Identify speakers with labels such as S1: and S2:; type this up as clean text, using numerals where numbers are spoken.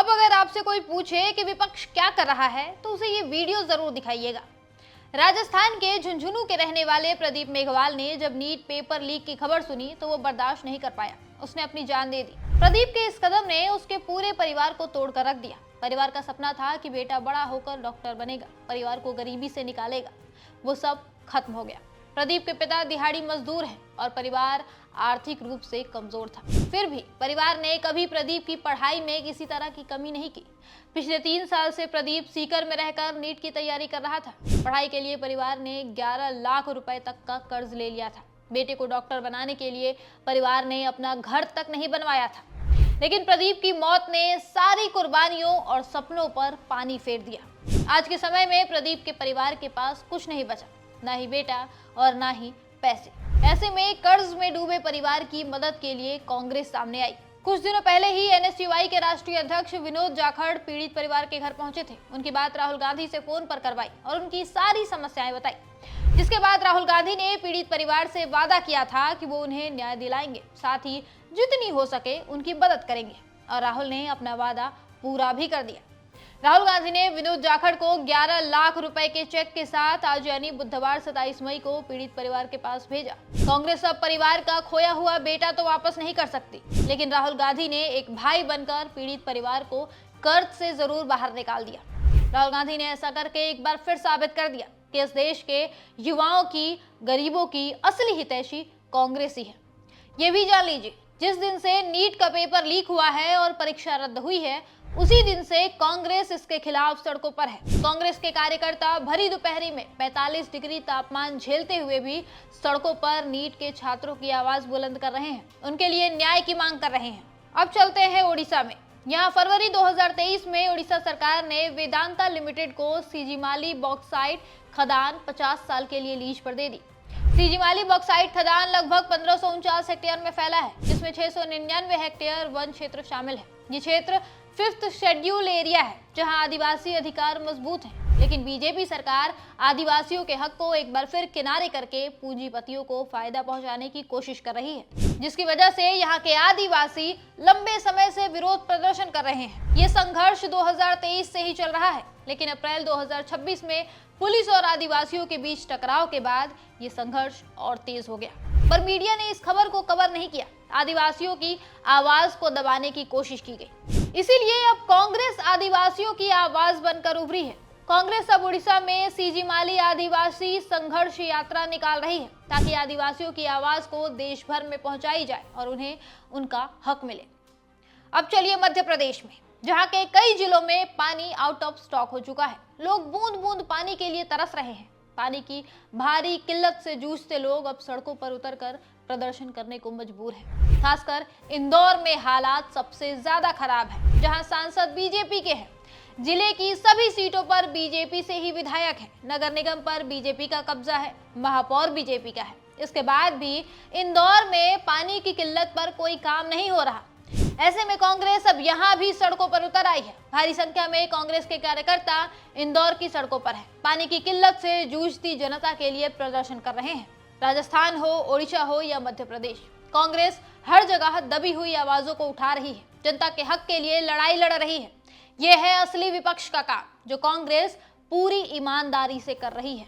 S1: अब अगर आपसे कोई पूछे कि विपक्ष क्या कर रहा है तो उसे ये वीडियो जरूर दिखाइएगा। राजस्थान के झुंझुनू के रहने वाले प्रदीप मेघवाल ने जब नीट पेपर लीक की खबर सुनी तो वो बर्दाश्त नहीं कर पाया। उसने अपनी जान दे दी। प्रदीप के इस कदम ने उसके पूरे परिवार को तोड़कर रख दिया। परिवार का सपना था कि बेटा बड़ा होकर डॉक्टर बनेगा, परिवार को गरीबी से निकालेगा। वो सब खत्म हो गया। प्रदीप के पिता दिहाड़ी मजदूर हैं और परिवार आर्थिक रूप से कमजोर था। फिर भी परिवार ने कभी प्रदीप की पढ़ाई में किसी तरह की कमी नहीं की। पिछले 3 साल से प्रदीप सीकर में रहकर नीट की तैयारी कर रहा था। पढ़ाई के लिए परिवार ने 11 लाख रुपए तक का कर्ज ले लिया था। बेटे को डॉक्टर बनाने के लिए परिवार ने अपना घर तक नहीं बनवाया था। लेकिन प्रदीप की मौत ने सारी कुर्बानियों और सपनों पर पानी फेर दिया। आज के समय में प्रदीप के परिवार के पास कुछ नहीं बचा, ना ही बेटा और ना ही पैसे। ऐसे में कर्ज में डूबे परिवार की मदद के लिए कांग्रेस सामने आई। कुछ दिनों पहले ही एनएसयूआई के राष्ट्रीय अध्यक्ष विनोद जाखड़ पीड़ित परिवार के घर पहुंचे थे। उनकी बात राहुल गांधी से फोन पर करवाई और उनकी सारी समस्याएं बताई, जिसके बाद राहुल गांधी ने पीड़ित परिवार से वादा किया था कि वो उन्हें न्याय दिलाएंगे, साथ ही जितनी हो सके उनकी मदद करेंगे। और राहुल ने अपना वादा पूरा भी कर दिया। राहुल गांधी ने विनोद जाखड़ को 11 लाख रुपए के चेक के साथ आज यानी बुधवार 27 मई को पीड़ित परिवार के पास भेजा। कांग्रेस अब परिवार का खोया हुआ बेटा तो वापस नहीं कर सकती, लेकिन राहुल गांधी ने एक भाई बनकर पीड़ित परिवार को कर्ज से जरूर बाहर निकाल दिया। राहुल गांधी ने ऐसा करके एक बार फिर साबित कर दिया कि इस देश के युवाओं की, गरीबों की असली हितैषी कांग्रेस ही है। ये भी जान लीजिए, जिस दिन से नीट का पेपर लीक हुआ है और परीक्षा रद्द हुई है, उसी दिन से कांग्रेस इसके खिलाफ सड़कों पर है। कांग्रेस के कार्यकर्ता भरी दोपहरी में 45 डिग्री तापमान झेलते हुए भी सड़कों पर नीट के छात्रों की आवाज बुलंद कर रहे हैं, उनके लिए न्याय की मांग कर रहे हैं। अब चलते हैं ओडिशा में। यहाँ फरवरी 2023 में ओडिशा सरकार ने वेदांता लिमिटेड को सीजीमाली बॉक्साइट खदान 50 साल के लिए लीज पर दे दी। सीजीमाली बॉक्साइट खदान लगभग 1549 हेक्टेयर में फैला है, जिसमें 699 हेक्टेयर वन क्षेत्र शामिल है। ये क्षेत्र 5th शेड्यूल एरिया है, जहां आदिवासी अधिकार मजबूत हैं। लेकिन बीजेपी सरकार आदिवासियों के हक को एक बार फिर किनारे करके पूंजीपतियों को फायदा पहुंचाने की कोशिश कर रही है, जिसकी वजह से यहाँ के आदिवासी लंबे समय से विरोध प्रदर्शन कर रहे हैं। ये संघर्ष 2023 से ही चल रहा है, लेकिन अप्रैल 2026 में पुलिस और आदिवासियों के बीच टकराव के बाद ये संघर्ष और तेज हो गया। पर मीडिया ने इस खबर को कवर नहीं किया। आदिवासियों की आवाज को दबाने की कोशिश की गई। इसीलिए अब कांग्रेस आदिवासियों की आवाज बनकर उभरी है। कांग्रेस अब उड़ीसा में सीजीमाली आदिवासी संघर्ष यात्रा निकाल रही है, ताकि आदिवासियों की आवाज को देश भर में पहुंचाई जाए और उन्हें उनका हक मिले। अब चलिए मध्य प्रदेश में, जहां के कई जिलों में पानी आउट ऑफ स्टॉक हो चुका है। लोग बूंद बूंद पानी के लिए तरस रहे हैं। पानी की भारी किल्लत से जूझते लोग अब सड़कों पर उतरकर प्रदर्शन करने को मजबूर हैं। खासकर इंदौर में हालात सबसे ज्यादा खराब है, जहां सांसद बीजेपी के हैं। जिले की सभी सीटों पर बीजेपी से ही विधायक है। नगर निगम पर बीजेपी का कब्जा है, महापौर बीजेपी का है। इसके बाद भी इंदौर में पानी की किल्लत पर कोई काम नहीं हो रहा। ऐसे में कांग्रेस अब यहाँ भी सड़कों पर उतर आई है। भारी संख्या में कांग्रेस के कार्यकर्ता इंदौर की सड़कों पर है। पानी की किल्लत से जूझती जनता के लिए प्रदर्शन कर रहे हैं। राजस्थान हो, ओडिशा हो या मध्य प्रदेश, कांग्रेस हर जगह दबी हुई आवाजों को उठा रही है, जनता के हक के लिए लड़ाई लड़ रही है। यह है असली विपक्ष का काम, जो कांग्रेस पूरी ईमानदारी से कर रही है।